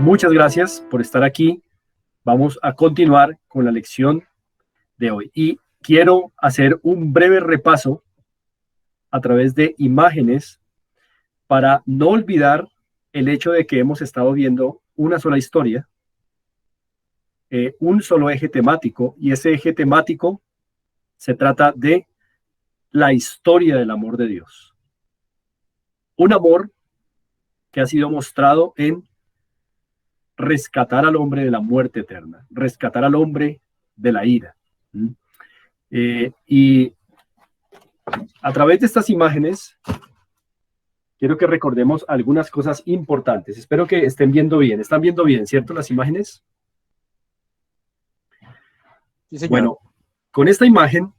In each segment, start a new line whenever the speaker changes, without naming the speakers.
Muchas gracias por estar aquí. Vamos a continuar con la lección de hoy. Y quiero hacer un breve repaso a través de imágenes para no olvidar el hecho de que hemos estado viendo una sola historia, un solo eje temático, y ese eje temático se trata de la historia del amor de Dios. Un amor que ha sido mostrado en rescatar al hombre de la muerte eterna, rescatar al hombre de la ira. Y a través de estas imágenes, quiero que recordemos algunas cosas importantes. Espero que estén viendo bien. ¿Están viendo bien, cierto, las imágenes?
Sí, señor.
Bueno, con esta imagen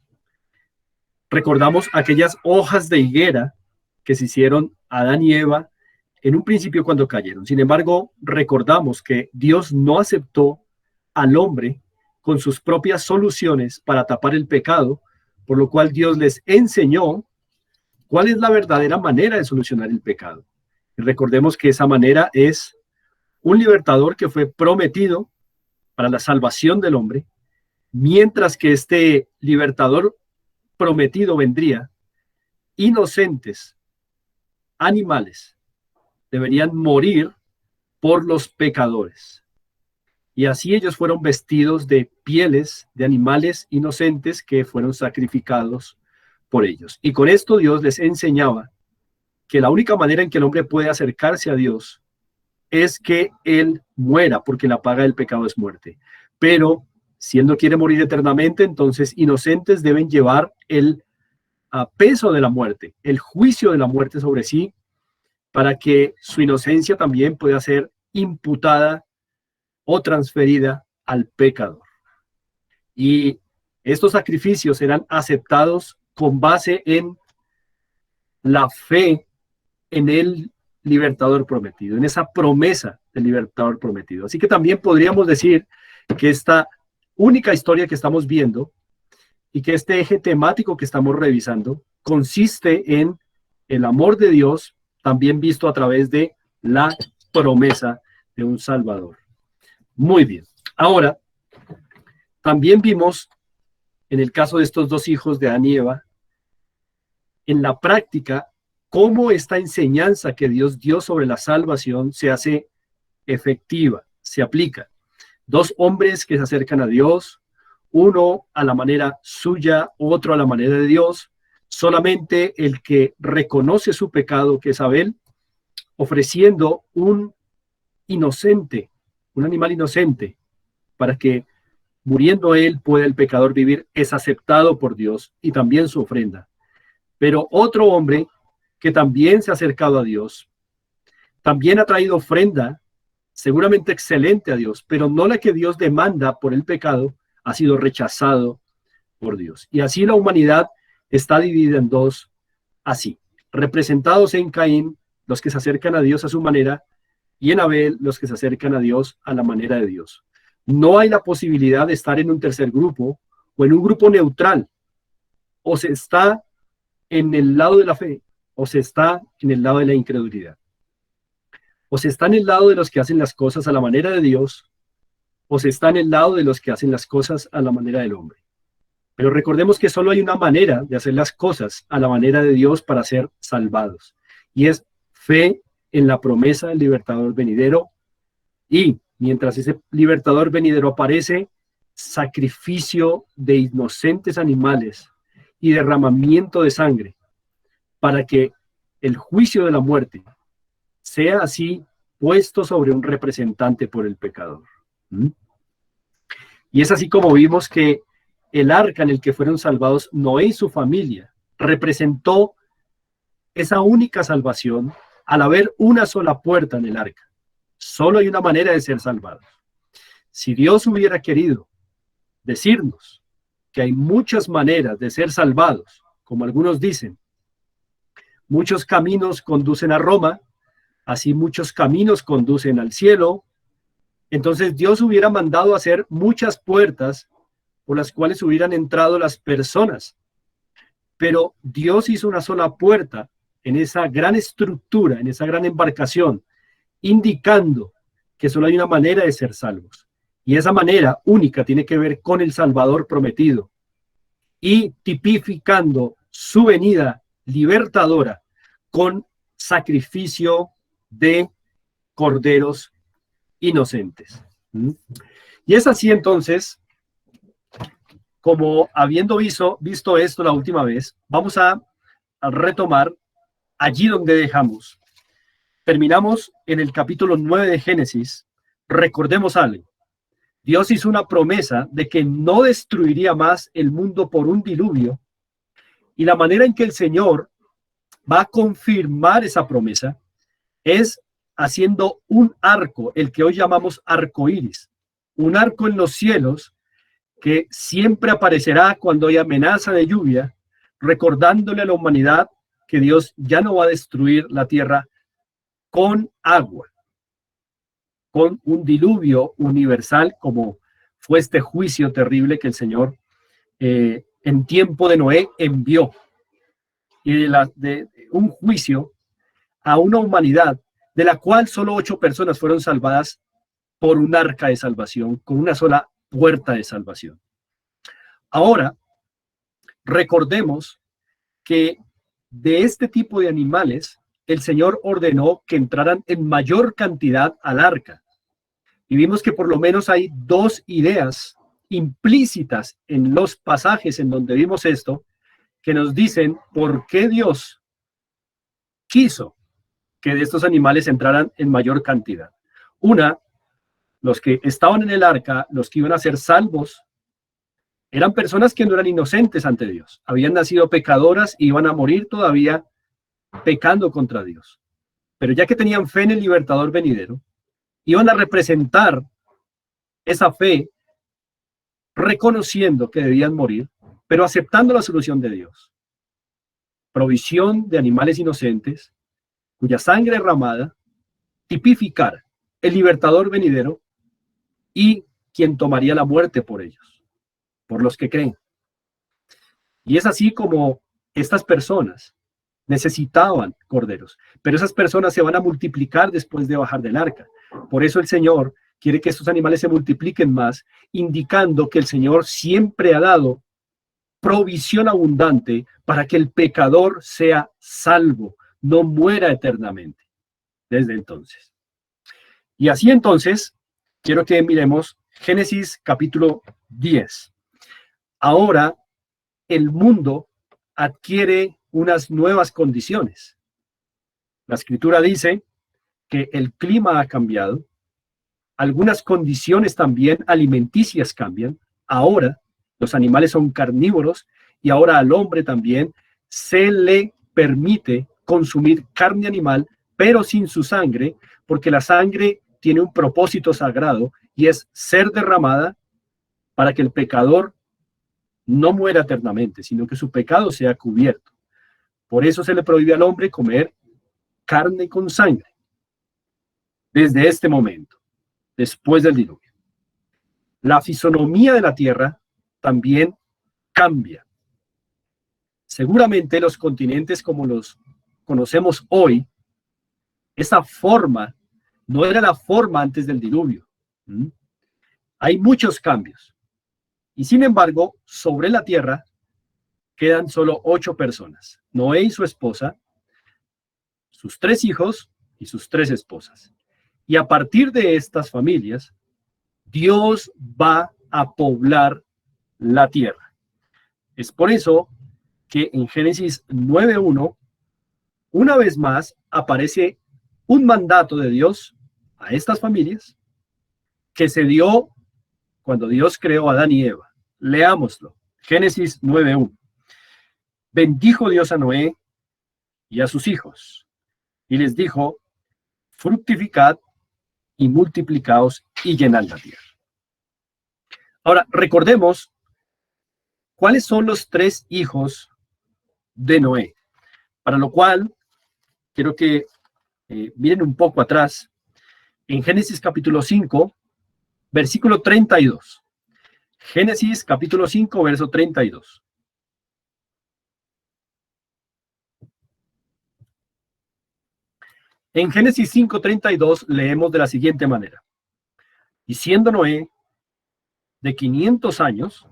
recordamos aquellas hojas de higuera que se hicieron Adán y Eva en un principio cuando cayeron. Sin embargo, recordamos que Dios no aceptó al hombre con sus propias soluciones para tapar el pecado, por lo cual Dios les enseñó cuál es la verdadera manera de solucionar el pecado. Y recordemos que esa manera es un libertador que fue prometido para la salvación del hombre, mientras que este libertador prometido vendría, inocentes animales deberían morir por los pecadores. Y así ellos fueron vestidos de pieles de animales inocentes que fueron sacrificados por ellos. Y con esto Dios les enseñaba que la única manera en que el hombre puede acercarse a Dios es que él muera, porque la paga del pecado es muerte. Pero si él no quiere morir eternamente, entonces inocentes deben llevar el peso de la muerte, el juicio de la muerte sobre sí, para que su inocencia también pueda ser imputada o transferida al pecador. Y estos sacrificios eran aceptados con base en la fe en el libertador prometido, en esa promesa del libertador prometido. Así que también podríamos decir que esta única historia que estamos viendo y que este eje temático que estamos revisando consiste en el amor de Dios, también visto a través de la promesa de un Salvador. Muy bien. Ahora, también vimos en el caso de estos dos hijos de Adán y Eva, en la práctica, cómo esta enseñanza que Dios dio sobre la salvación se hace efectiva, se aplica. Dos hombres que se acercan a Dios, uno a la manera suya, otro a la manera de Dios. Solamente el que reconoce su pecado, que es Abel, ofreciendo un inocente, un animal inocente, para que muriendo él pueda el pecador vivir, es aceptado por Dios y también su ofrenda. Pero otro hombre que también se ha acercado a Dios, también ha traído ofrenda, seguramente excelente a Dios, pero no la que Dios demanda por el pecado, ha sido rechazado por Dios. Y así la humanidad está dividida en dos, así, representados en Caín, los que se acercan a Dios a su manera, y en Abel, los que se acercan a Dios a la manera de Dios. No hay la posibilidad de estar en un tercer grupo o en un grupo neutral. O se está en el lado de la fe o se está en el lado de la incredulidad. O se está en el lado de los que hacen las cosas a la manera de Dios o se está en el lado de los que hacen las cosas a la manera del hombre. Pero recordemos que solo hay una manera de hacer las cosas a la manera de Dios para ser salvados. Y es fe en la promesa del libertador venidero. Y mientras ese libertador venidero aparece, sacrificio de inocentes animales y derramamiento de sangre para que el juicio de la muerte sea así puesto sobre un representante por el pecador. Y es así como vimos que el arca en el que fueron salvados Noé y su familia representó esa única salvación al haber una sola puerta en el arca. Solo hay una manera de ser salvados. Si Dios hubiera querido decirnos que hay muchas maneras de ser salvados, como algunos dicen, muchos caminos conducen a Roma, así muchos caminos conducen al cielo, entonces Dios hubiera mandado hacer muchas puertas por las cuales hubieran entrado las personas. Pero Dios hizo una sola puerta en esa gran estructura, en esa gran embarcación, indicando que solo hay una manera de ser salvos. Y esa manera única tiene que ver con el Salvador prometido y tipificando su venida libertadora con sacrificio de corderos inocentes. ¿Mm? Y es así entonces, como habiendo visto esto la última vez, vamos a retomar allí donde dejamos. Terminamos en el capítulo 9 de Génesis. Recordemos algo. Dios hizo una promesa de que no destruiría más el mundo por un diluvio, y la manera en que el Señor va a confirmar esa promesa es haciendo un arco, el que hoy llamamos arco iris, un arco en los cielos que siempre aparecerá cuando hay amenaza de lluvia, recordándole a la humanidad que Dios ya no va a destruir la tierra con agua, con un diluvio universal, como fue este juicio terrible que el Señor en tiempo de Noé envió, y de un juicio a una humanidad de la cual solo 8 personas fueron salvadas por un arca de salvación, con una sola puerta de salvación. Ahora, recordemos que de este tipo de animales, el Señor ordenó que entraran en mayor cantidad al arca. Y vimos que por lo menos hay 2 ideas implícitas en los pasajes en donde vimos esto, que nos dicen por qué Dios quiso que de estos animales entraran en mayor cantidad. Una, los que estaban en el arca, los que iban a ser salvos, eran personas que no eran inocentes ante Dios. Habían nacido pecadoras y iban a morir todavía pecando contra Dios. Pero ya que tenían fe en el libertador venidero, iban a representar esa fe reconociendo que debían morir, pero aceptando la solución de Dios. Provisión de animales inocentes, cuya sangre derramada tipificara el libertador venidero y quien tomaría la muerte por ellos, por los que creen. Y es así como estas personas necesitaban corderos, pero esas personas se van a multiplicar después de bajar del arca. Por eso el Señor quiere que estos animales se multipliquen más, indicando que el Señor siempre ha dado provisión abundante para que el pecador sea salvo, no muera eternamente desde entonces. Y así entonces, quiero que miremos Génesis capítulo 10. Ahora el mundo adquiere unas nuevas condiciones. La escritura dice que el clima ha cambiado, algunas condiciones también alimenticias cambian. Ahora los animales son carnívoros y ahora al hombre también se le permite consumir carne animal, pero sin su sangre, porque la sangre tiene un propósito sagrado y es ser derramada para que el pecador no muera eternamente, sino que su pecado sea cubierto. Por eso se le prohíbe al hombre comer carne con sangre desde este momento, después del diluvio. La fisonomía de la tierra también cambia. Seguramente los continentes como los conocemos hoy, esa forma no era la forma antes del diluvio. Hay muchos cambios. Y sin embargo, sobre la tierra quedan solo 8 personas. Noé y su esposa, sus 3 hijos y sus 3 esposas. Y a partir de estas familias, Dios va a poblar la tierra. Es por eso que en Génesis 9:1, una vez más, aparece un mandato de Dios a estas familias que se dio cuando Dios creó a Adán y Eva. Leámoslo. Génesis 9:1. Bendijo Dios a Noé y a sus hijos, y les dijo: fructificad y multiplicaos y llenad la tierra. Ahora, recordemos cuáles son los 3 hijos de Noé, para lo cual quiero que miren un poco atrás, en Génesis capítulo 5, versículo 32. Génesis capítulo 5, verso 32. En Génesis 5:32 leemos de la siguiente manera: Y siendo Noé de 500 años,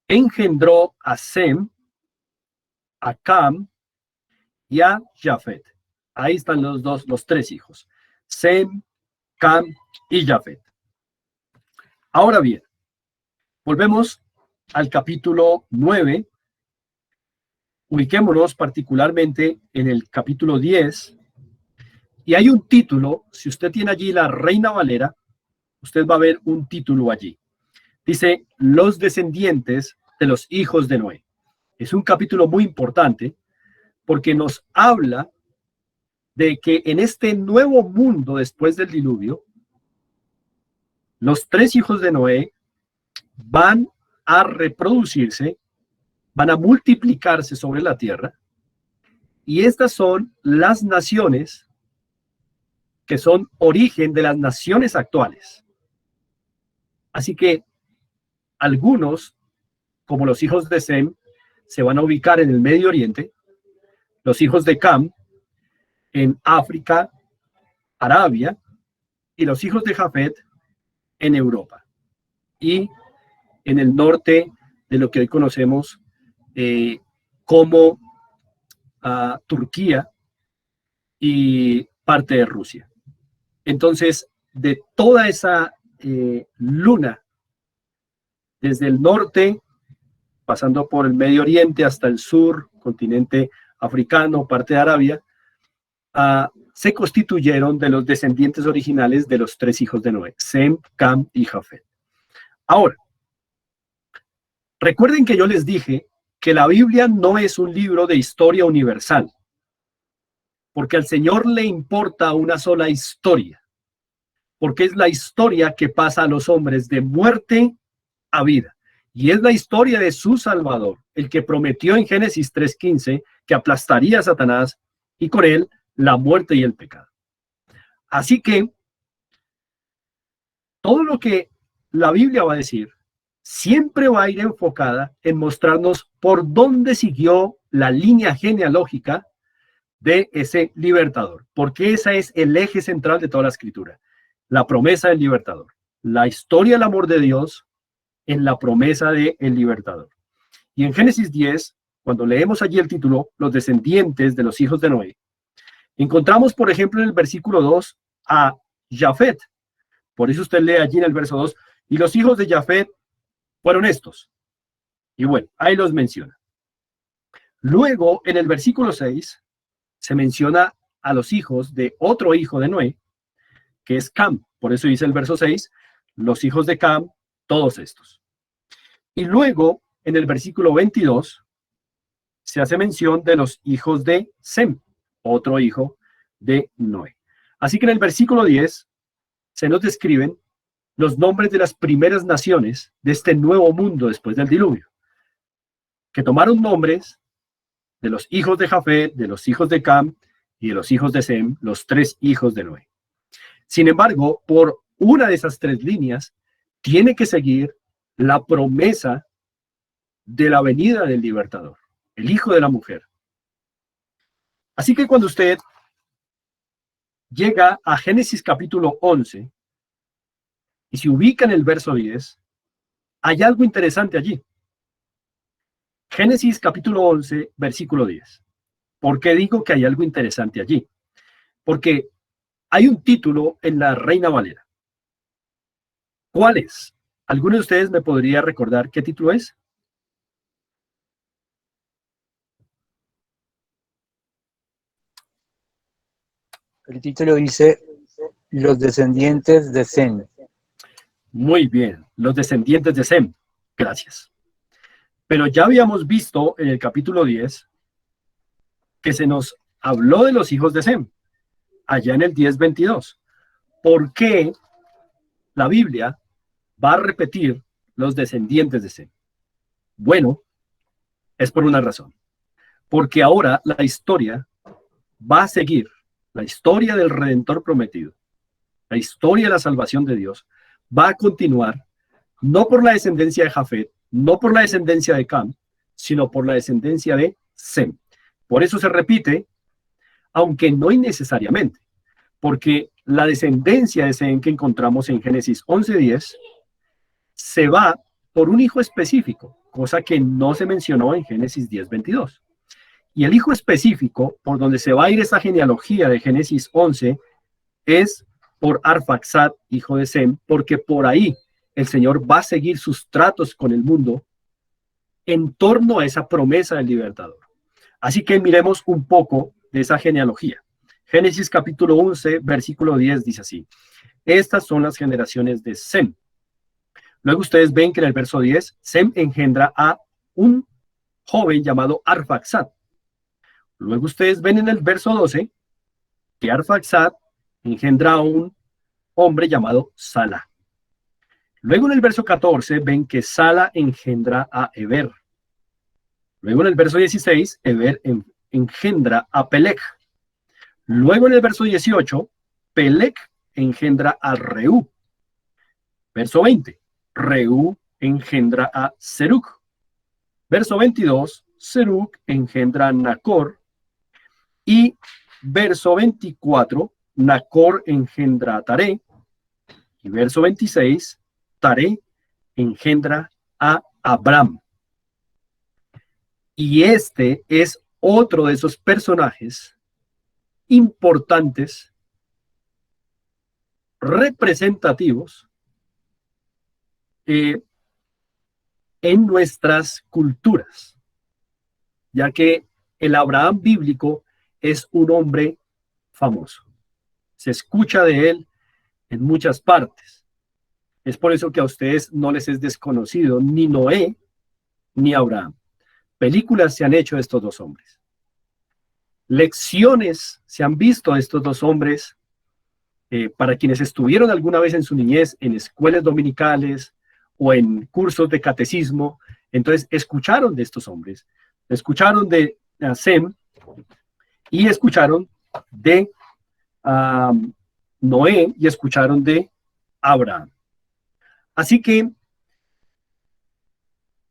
engendró a Sem, a Cam y a Jafet. Ahí están los tres hijos, Sem, Cam y Jafet. Ahora bien, volvemos al capítulo 9. Ubiquémonos particularmente en el capítulo 10. Y hay un título, si usted tiene allí la Reina Valera, usted va a ver un título allí. Dice, los descendientes de los hijos de Noé. Es un capítulo muy importante porque nos habla de que en este nuevo mundo después del diluvio, los tres hijos de Noé van a reproducirse, van a multiplicarse sobre la tierra, y estas son las naciones que son origen de las naciones actuales. Así que algunos, como los hijos de Sem, se van a ubicar en el Medio Oriente, los hijos de Cam en África, Arabia, y los hijos de Jafet en Europa y en el norte de lo que hoy conocemos como Turquía y parte de Rusia. Entonces, de toda esa luna, desde el norte, pasando por el Medio Oriente hasta el sur, continente africano, parte de Arabia, se constituyeron de los descendientes originales de los tres hijos de Noé, Sem, Cam y Jafet. Ahora, recuerden que yo les dije que la Biblia no es un libro de historia universal, porque al Señor le importa una sola historia, porque es la historia que pasa a los hombres de muerte a vida, y es la historia de su Salvador, el que prometió en Génesis 3:15 que aplastaría a Satanás y con él la muerte y el pecado. Así que todo lo que la Biblia va a decir siempre va a ir enfocada en mostrarnos por dónde siguió la línea genealógica de ese libertador, porque ese es el eje central de toda la escritura, la promesa del libertador, la historia del amor de Dios en la promesa del libertador. Y en Génesis 10, cuando leemos allí el título, los descendientes de los hijos de Noé, encontramos, por ejemplo, en el versículo 2 a Jafet. Por eso usted lee allí en el verso 2, y los hijos de Jafet fueron estos. Y bueno, ahí los menciona. Luego, en el versículo 6, se menciona a los hijos de otro hijo de Noé, que es Cam. Por eso dice el verso 6, los hijos de Cam, todos estos. Y luego, en el versículo 22, se hace mención de los hijos de Sem, otro hijo de Noé. Así que en el versículo 10 se nos describen los nombres de las primeras naciones de este nuevo mundo después del diluvio, que tomaron nombres de los hijos de Jafet, de los hijos de Cam y de los hijos de Sem, los tres hijos de Noé. Sin embargo, por una de esas tres líneas, tiene que seguir la promesa de la venida del libertador, el hijo de la mujer. Así que cuando usted llega a Génesis capítulo 11 y se ubica en el verso 10, hay algo interesante allí. Génesis capítulo 11, versículo 10. ¿Por qué digo que hay algo interesante allí? Porque hay un título en la Reina Valera. ¿Cuál es? ¿Alguno de ustedes me podría recordar qué título es?
El título dice Los descendientes de Sem.
Muy bien, los descendientes de Sem. Gracias. Pero ya habíamos visto en el capítulo 10 que se nos habló de los hijos de Sem, allá en el 10:22. ¿Por qué la Biblia va a repetir los descendientes de Sem? Bueno, es por una razón. Porque ahora la historia va a seguir, la historia del Redentor prometido, la historia de la salvación de Dios, va a continuar no por la descendencia de Jafet, no por la descendencia de Cam, sino por la descendencia de Sem. Por eso se repite, aunque no innecesariamente, porque la descendencia de Sem que encontramos en Génesis 11:10 se va por un hijo específico, cosa que no se mencionó en Génesis 10:22. Y el hijo específico por donde se va a ir esa genealogía de Génesis 11 es por Arfaxad, hijo de Sem, porque por ahí el Señor va a seguir sus tratos con el mundo en torno a esa promesa del libertador. Así que miremos un poco de esa genealogía. Génesis capítulo 11, versículo 10 dice así: estas son las generaciones de Sem. Luego ustedes ven que en el verso 10, Sem engendra a un joven llamado Arfaxad. Luego ustedes ven en el verso 12 que Arfaxad engendra a un hombre llamado Sala. Luego en el verso 14 ven que Sala engendra a Eber. Luego en el verso 16, Eber engendra a Peleg. Luego en el verso 18, Peleg engendra a Reú. Verso 20, Reú engendra a Serug. Verso 22, Serug engendra a Nacor. Y verso 24, Nacor engendra a Taré. Y verso 26, Taré engendra a Abram. Y este es otro de esos personajes importantes, representativos en nuestras culturas, ya que el Abraham bíblico es un hombre famoso. Se escucha de él en muchas partes. Es por eso que a ustedes no les es desconocido ni Noé ni Abraham. Películas se han hecho de estos dos hombres. Lecciones se han visto de estos dos hombres para quienes estuvieron alguna vez en su niñez en escuelas dominicales o en cursos de catecismo. Entonces escucharon de estos hombres, escucharon de Sem y escucharon de Noé y escucharon de Abraham. Así que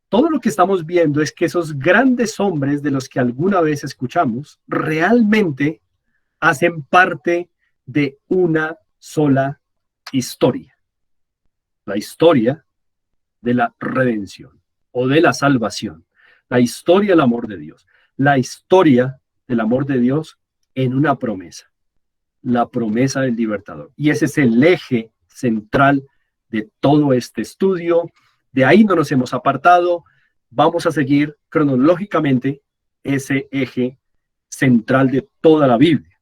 todo lo que estamos viendo es que esos grandes hombres de los que alguna vez escuchamos realmente hacen parte de una sola historia. La historia de la redención o de la salvación. La historia del amor de Dios. La historia del amor de Dios en una promesa. La promesa del libertador. Y ese es el eje central de todo este estudio. De ahí no nos hemos apartado. Vamos a seguir cronológicamente ese eje central de toda la Biblia.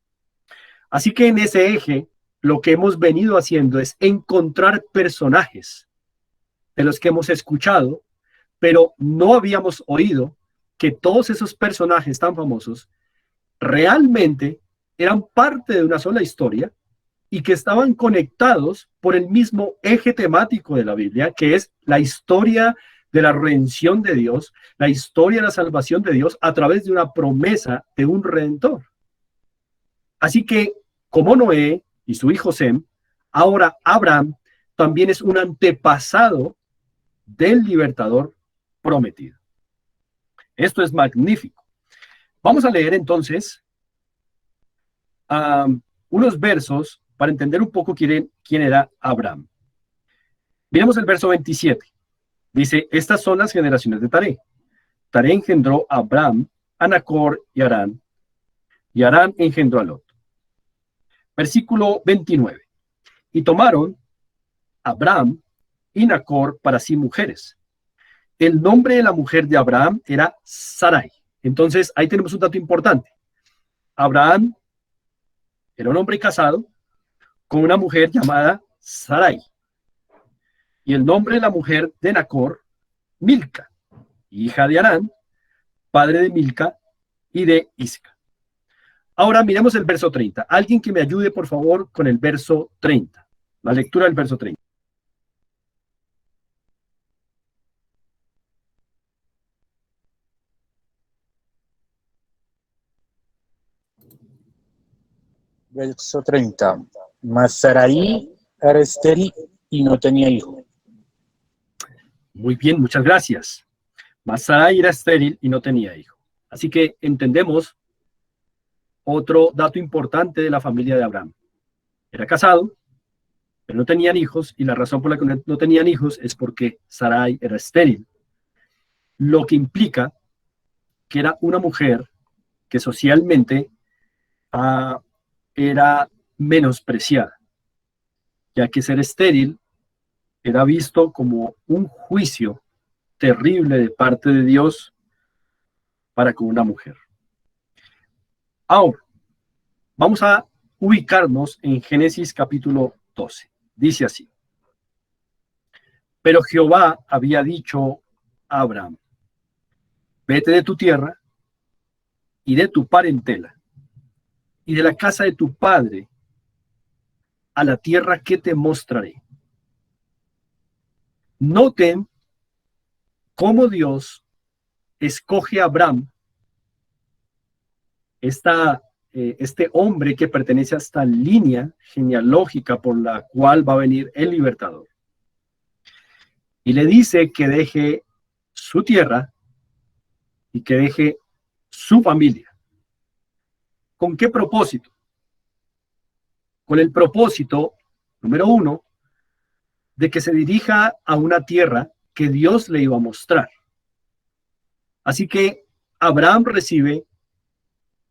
Así que en ese eje, lo que hemos venido haciendo es encontrar personajes de los que hemos escuchado, pero no habíamos oído que todos esos personajes tan famosos realmente eran parte de una sola historia y que estaban conectados por el mismo eje temático de la Biblia, que es la historia de la redención de Dios, la historia de la salvación de Dios a través de una promesa de un redentor. Así que, como Noé y su hijo Sem, ahora Abraham también es un antepasado del libertador prometido. Esto es magnífico. Vamos a leer entonces unos versos para entender un poco quién era Abraham. Miremos el verso 27. Dice, estas son las generaciones de Taré. Taré engendró a Abram, a Nacor y Harán. Y Harán engendró a Lot. Versículo 29. Y tomaron Abram y Nacor para sí mujeres. El nombre de la mujer de Abraham era Sarai. Entonces, ahí tenemos un dato importante. Abraham era un hombre casado con una mujer llamada Sarai. Y el nombre de la mujer de Nacor, Milca, hija de Harán, padre de Milca y de Isca. Ahora miremos el verso 30. Alguien que me ayude, por favor, con el verso 30. La lectura del verso 30.
Verso 30. Mas Sarai era estéril y no tenía hijo.
Muy bien, muchas gracias. Mas Sarai era estéril y no tenía hijo. Así que entendemos otro dato importante de la familia de Abraham. Era casado, pero no tenían hijos, y la razón por la que no tenían hijos es porque Sarai era estéril, lo que implica que era una mujer que socialmente ah, era menospreciada, ya que ser estéril era visto como un juicio terrible de parte de Dios para con una mujer. Ahora, vamos a ubicarnos en Génesis capítulo 12. Dice así: pero Jehová había dicho a Abraham: vete de tu tierra y de tu parentela y de la casa de tu padre a la tierra que te mostraré. Noten cómo Dios escoge a Abraham, este hombre que pertenece a esta línea genealógica por la cual va a venir el libertador. Y le dice que deje su tierra y que deje su familia. ¿Con qué propósito? Con el propósito, número uno, de que se dirija a una tierra que Dios le iba a mostrar. Así que Abraham recibe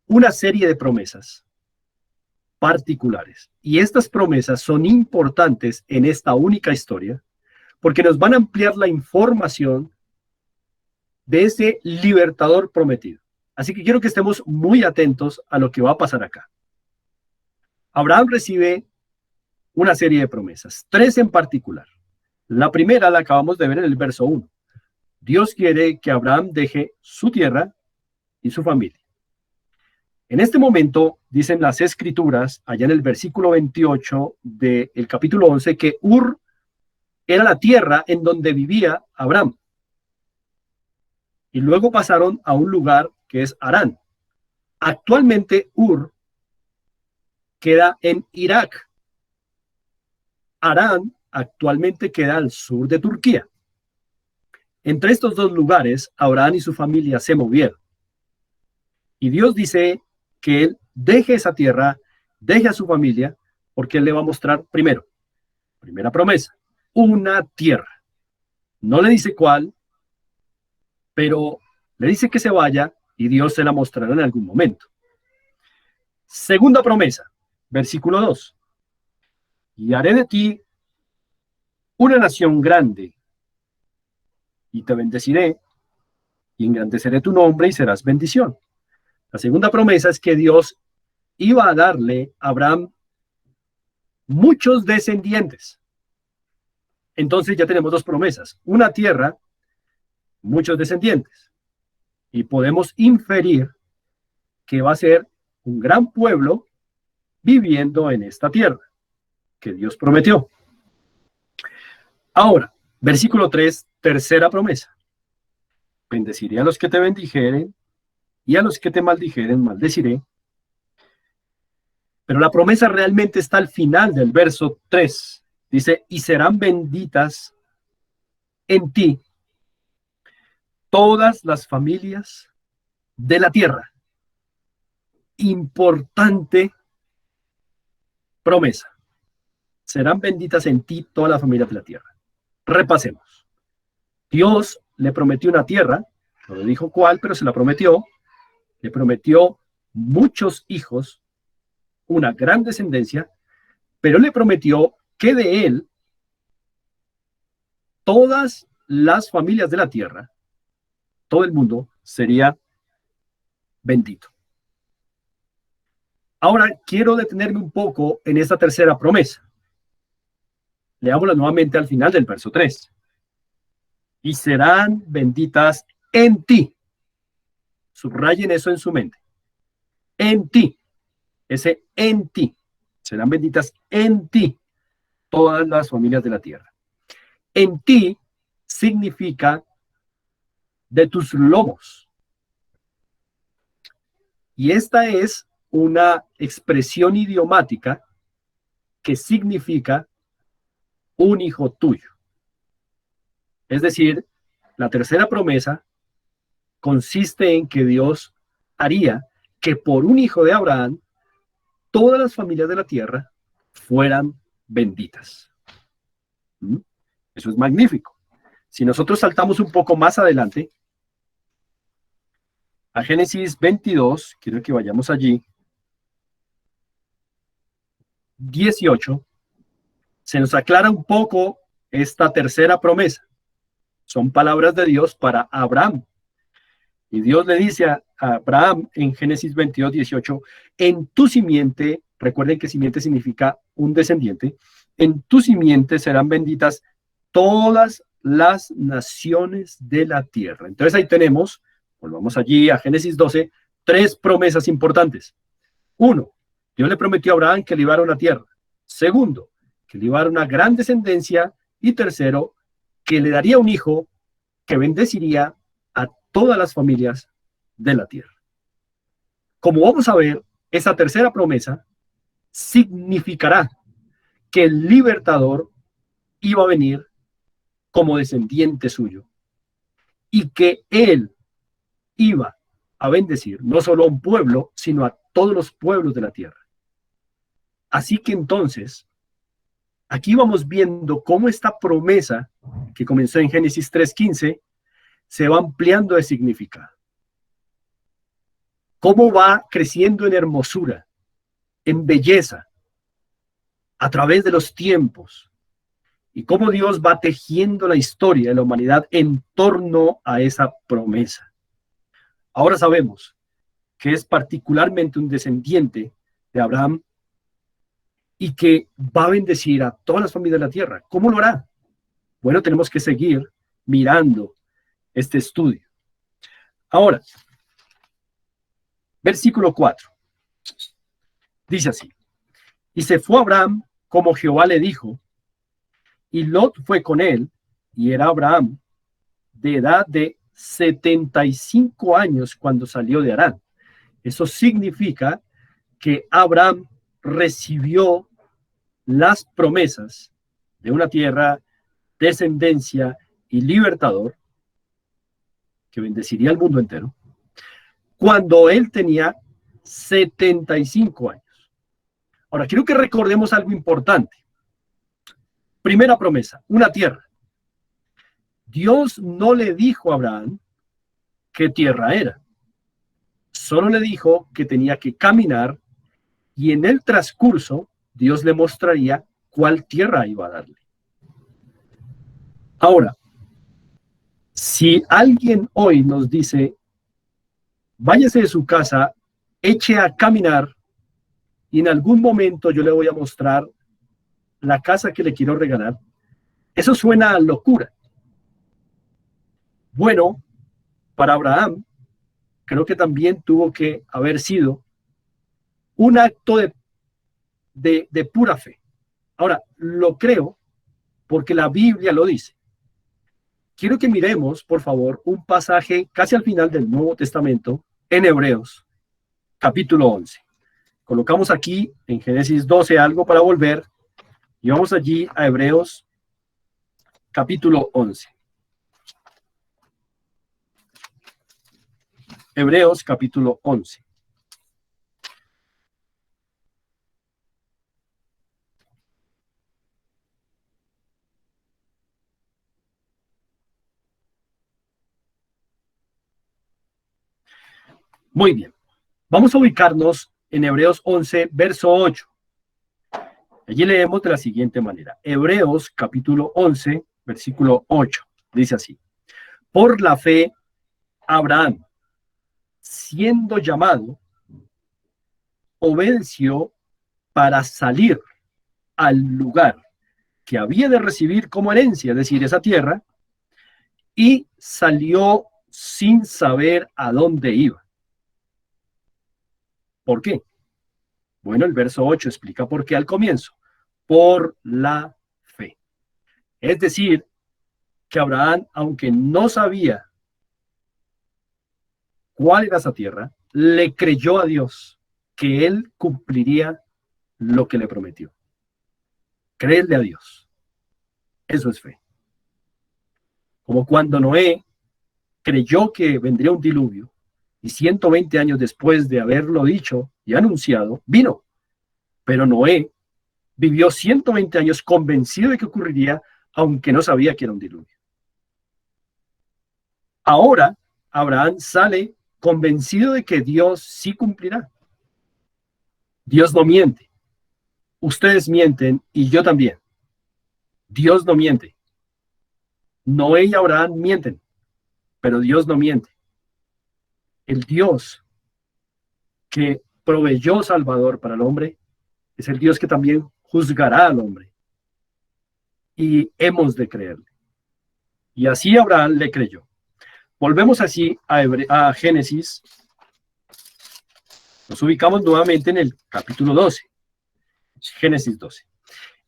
una serie de promesas particulares. Y estas promesas son importantes en esta única historia porque nos van a ampliar la información de ese libertador prometido. Así que quiero que estemos muy atentos a lo que va a pasar acá. Abraham recibe una serie de promesas, 3 en particular. La primera la acabamos de ver en el verso 1. Dios quiere que Abraham deje su tierra y su familia. En este momento, dicen las escrituras, allá en el versículo 28 del capítulo 11, que Ur era la tierra en donde vivía Abraham. Y luego pasaron a un lugar que es Harán. Actualmente Ur queda en Irak. Harán actualmente queda al sur de Turquía. Entre estos dos lugares, Abraham y su familia se movieron. Y Dios dice que él deje esa tierra, deje a su familia, porque él le va a mostrar primero, primera promesa, una tierra. No le dice cuál, pero le dice que se vaya y Dios se la mostrará en algún momento. Segunda promesa, versículo 2. Y haré de ti una nación grande, y te bendeciré, y engrandeceré tu nombre y serás bendición. La segunda promesa es que Dios iba a darle a Abraham muchos descendientes. Entonces ya tenemos 2 promesas, una tierra, muchos descendientes. Y podemos inferir que va a ser un gran pueblo viviendo en esta tierra que Dios prometió. Ahora, versículo 3, tercera promesa. Bendeciré a los que te bendijeren y a los que te maldijeren maldeciré. Pero la promesa realmente está al final del verso 3. Dice, y serán benditas en ti todas las familias de la tierra. Importante promesa. Serán benditas en ti todas las familias de la tierra. Repasemos. Dios le prometió una tierra, no le dijo cuál, pero se la prometió. Le prometió muchos hijos, una gran descendencia, pero le prometió que de él todas las familias de la tierra, todo el mundo sería bendito. Ahora quiero detenerme un poco en esta tercera promesa. Leámosla nuevamente al final del verso 3. Y serán benditas en ti. Subrayen eso en su mente. En ti. Ese en ti. Serán benditas en ti todas las familias de la tierra. En ti significa de tus lomos. Y esta es una expresión idiomática que significa un hijo tuyo. Es decir, la tercera promesa consiste en que Dios haría que por un hijo de Abraham, todas las familias de la tierra fueran benditas. ¿Mm? Eso es magnífico. Si nosotros saltamos un poco más adelante, a Génesis 22, quiero que vayamos allí, 18, se nos aclara un poco esta tercera promesa. Son palabras de Dios para Abraham. Y Dios le dice a Abraham en Génesis 22, 18, en tu simiente, recuerden que simiente significa un descendiente, en tu simiente serán benditas todas las naciones de la tierra. Entonces ahí tenemos, volvamos allí a Génesis 12, tres promesas importantes. Uno, Dios le prometió a Abraham que le iba a dar una tierra. Segundo, que le iba a dar una gran descendencia. Y tercero, que le daría un hijo que bendeciría a todas las familias de la tierra. Como vamos a ver, esa tercera promesa significará que el libertador iba a venir como descendiente suyo y que él iba a bendecir no solo a un pueblo, sino a todos los pueblos de la tierra. Así que entonces, aquí vamos viendo cómo esta promesa que comenzó en Génesis 3:15 se va ampliando de significado. Cómo va creciendo en hermosura, en belleza, a través de los tiempos, y cómo Dios va tejiendo la historia de la humanidad en torno a esa promesa. Ahora sabemos que es particularmente un descendiente de Abraham y que va a bendecir a todas las familias de la tierra. ¿Cómo lo hará? Bueno, tenemos que seguir mirando este estudio. Ahora, versículo 4. Dice así: y se fue Abraham como Jehová le dijo, y Lot fue con él, y era Abraham de edad de 75 años cuando salió de Harán. Eso significa que Abraham recibió las promesas de una tierra, descendencia y libertador que bendeciría al mundo entero cuando él tenía 75 años. Ahora, quiero que recordemos algo importante. Primera promesa, una tierra. Dios no le dijo a Abraham qué tierra era. Solo le dijo que tenía que caminar y en el transcurso Dios le mostraría cuál tierra iba a darle. Ahora, si alguien hoy nos dice, váyase de su casa, eche a caminar y en algún momento yo le voy a mostrar la casa que le quiero regalar, eso suena a locura. Bueno, para Abraham, creo que también tuvo que haber sido un acto de pura fe. Ahora, lo creo porque la Biblia lo dice. Quiero que miremos, por favor, un pasaje casi al final del Nuevo Testamento en Hebreos, capítulo 11. Colocamos aquí en Génesis 12 algo para volver y vamos allí a Hebreos, capítulo 11. Hebreos, capítulo 11. Muy bien. Vamos a ubicarnos en Hebreos 11, verso 8. Allí leemos de la siguiente manera. Hebreos, capítulo 11, versículo 8. Dice así: por la fe, Abraham, siendo llamado, obedeció para salir al lugar que había de recibir como herencia, es decir, esa tierra, y salió sin saber a dónde iba. ¿Por qué? Bueno, el verso 8 explica por qué al comienzo. Por la fe. Es decir, que Abraham, aunque no sabía cuál era esa tierra, le creyó a Dios que él cumpliría lo que le prometió. Creerle a Dios. Eso es fe. Como cuando Noé creyó que vendría un diluvio y 120 años después de haberlo dicho y anunciado, vino. Pero Noé Vivió 120 años convencido de que ocurriría, aunque no sabía que era un diluvio. Ahora, Abraham sale convencido de que Dios sí cumplirá. Dios no miente. Ustedes mienten y yo también. Dios no miente. Noé y Abraham mienten, pero Dios no miente. El Dios que proveyó Salvador para el hombre es el Dios que también juzgará al hombre. Y hemos de creerle. Y así Abraham le creyó. Volvemos así a Génesis. Nos ubicamos nuevamente en el capítulo 12. Génesis 12.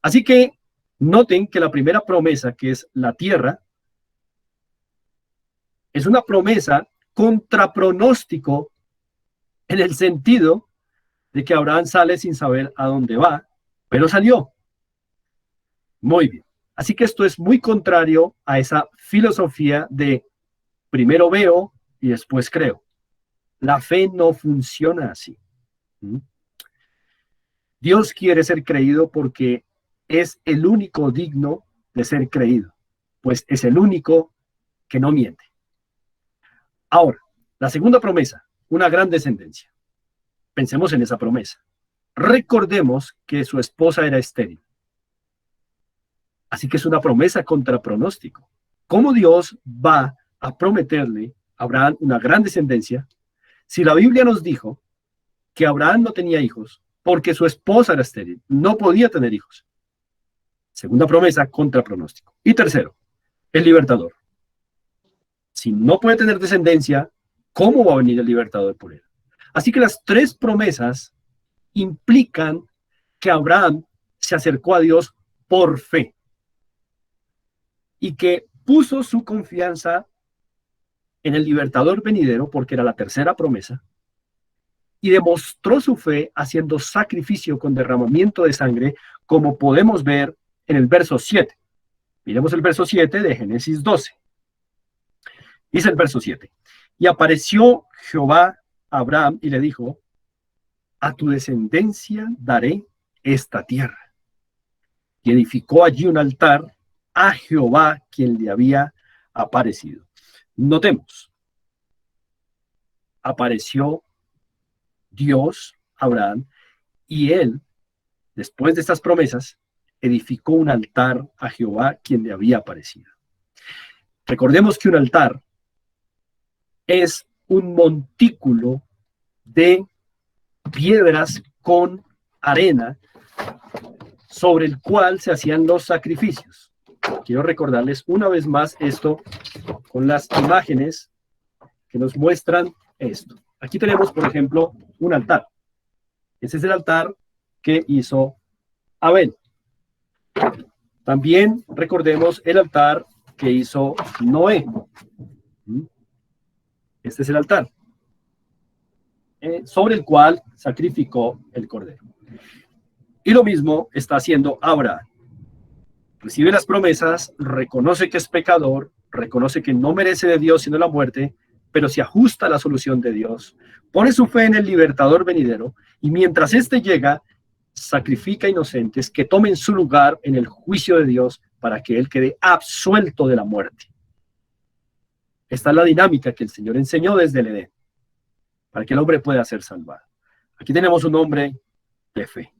Así que noten que la primera promesa, que es la tierra, es una promesa contra pronóstico en el sentido de que Abraham sale sin saber a dónde va, pero salió. Muy bien. Así que esto es muy contrario a esa filosofía de primero veo y después creo. La fe no funciona así. Dios quiere ser creído porque es el único digno de ser creído, pues es el único que no miente. Ahora, la segunda promesa, una gran descendencia. Pensemos en esa promesa. Recordemos que su esposa era estéril. Así que es una promesa contra pronóstico. ¿Cómo Dios va a prometerle a Abraham una gran descendencia si la Biblia nos dijo que Abraham no tenía hijos porque su esposa era estéril, no podía tener hijos? Segunda promesa contra pronóstico. Y tercero, el libertador. Si no puede tener descendencia, ¿cómo va a venir el libertador por él? Así que las tres promesas implican que Abraham se acercó a Dios por fe y que puso su confianza en el libertador venidero, porque era la tercera promesa, y demostró su fe haciendo sacrificio con derramamiento de sangre, como podemos ver en el verso 7. Miremos el verso 7 de Génesis 12. Dice el verso 7. Y apareció Jehová a Abraham y le dijo: a tu descendencia daré esta tierra. Y edificó allí un altar a Jehová, quien le había aparecido. Notemos, apareció Dios a Abraham y él, después de estas promesas, edificó un altar a Jehová, quien le había aparecido. Recordemos que un altar es un montículo de piedras con arena sobre el cual se hacían los sacrificios. Quiero recordarles una vez más esto con las imágenes que nos muestran esto. Aquí tenemos, por ejemplo, un altar. Ese es el altar que hizo Abel. También recordemos el altar que hizo Noé. Este es el altar sobre el cual sacrificó el cordero. Y lo mismo está haciendo Abraham. Recibe las promesas, reconoce que es pecador, reconoce que no merece de Dios sino la muerte, pero se ajusta a la solución de Dios, pone su fe en el libertador venidero, y mientras éste llega, sacrifica inocentes que tomen su lugar en el juicio de Dios para que él quede absuelto de la muerte. Esta es la dinámica que el Señor enseñó desde el Edén, para que el hombre pueda ser salvado. Aquí tenemos un hombre de fe,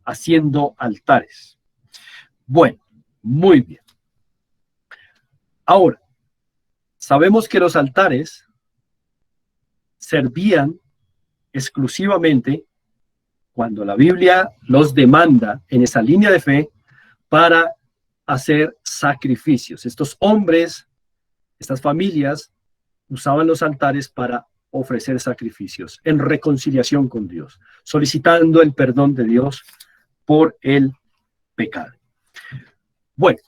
haciendo altares. Bueno, muy bien. Ahora, sabemos que los altares servían exclusivamente cuando la Biblia los demanda en esa línea de fe para hacer sacrificios. Estos hombres, estas familias, usaban los altares para ofrecer sacrificios en reconciliación con Dios, solicitando el perdón de Dios por el pecado. Bueno,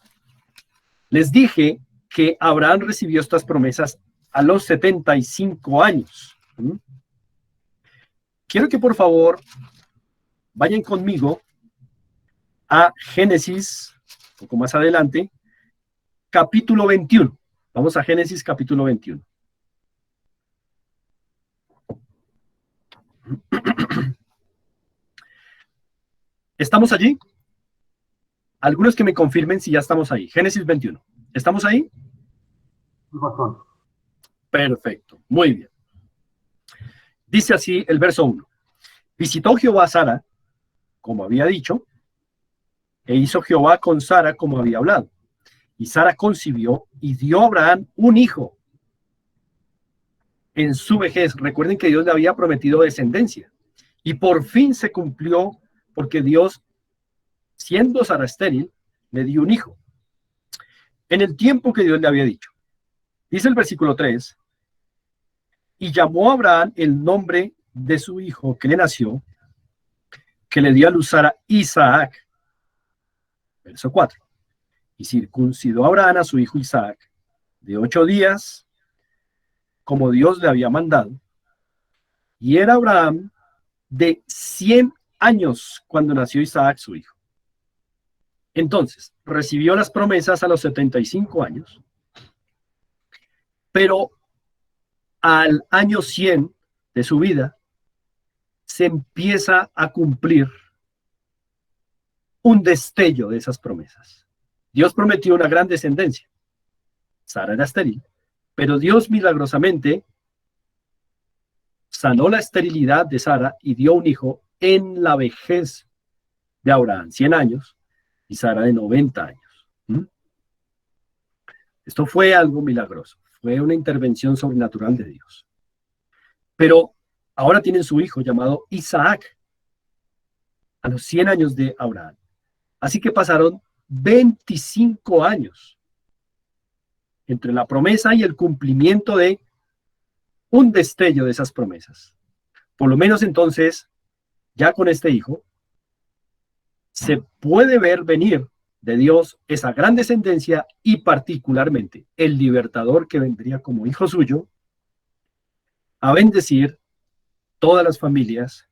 les dije que Abraham recibió estas promesas a los 75 años. Quiero que por favor vayan conmigo a Génesis, un poco más adelante, capítulo 21. Vamos a Génesis capítulo 21. ¿Estamos allí? Algunos que me confirmen si ya estamos ahí. Génesis 21. ¿Estamos ahí? Perfecto, muy bien. Dice así el verso 1. Visitó Jehová a Sara, como había dicho, e hizo Jehová con Sara como había hablado. Y Sara concibió y dio a Abraham un hijo en su vejez. Recuerden que Dios le había prometido descendencia. Y por fin se cumplió porque Dios, siendo Sara estéril, le dio un hijo. En el tiempo que Dios le había dicho. Dice el versículo 3. Y llamó a Abraham el nombre de su hijo que le nació, que le dio a luz Sara, Isaac. Verso 4. Y circuncidó a Abraham a su hijo Isaac de 8 días, como Dios le había mandado. Y era Abraham de 100 años cuando nació Isaac, su hijo. Entonces, recibió las promesas a los 75 años, pero al año 100 de su vida, se empieza a cumplir un destello de esas promesas. Dios prometió una gran descendencia. Sara era estéril, pero Dios milagrosamente sanó la esterilidad de Sara y dio un hijo en la vejez de Abraham, 100 años, y Sara de 90 años. Esto fue algo milagroso, fue una intervención sobrenatural de Dios. Pero ahora tienen su hijo llamado Isaac, a los 100 años de Abraham. Así que pasaron 25 años entre la promesa y el cumplimiento de un destello de esas promesas. Por lo menos entonces, ya con este hijo, se puede ver venir de Dios esa gran descendencia y particularmente el libertador que vendría como hijo suyo a bendecir todas las familias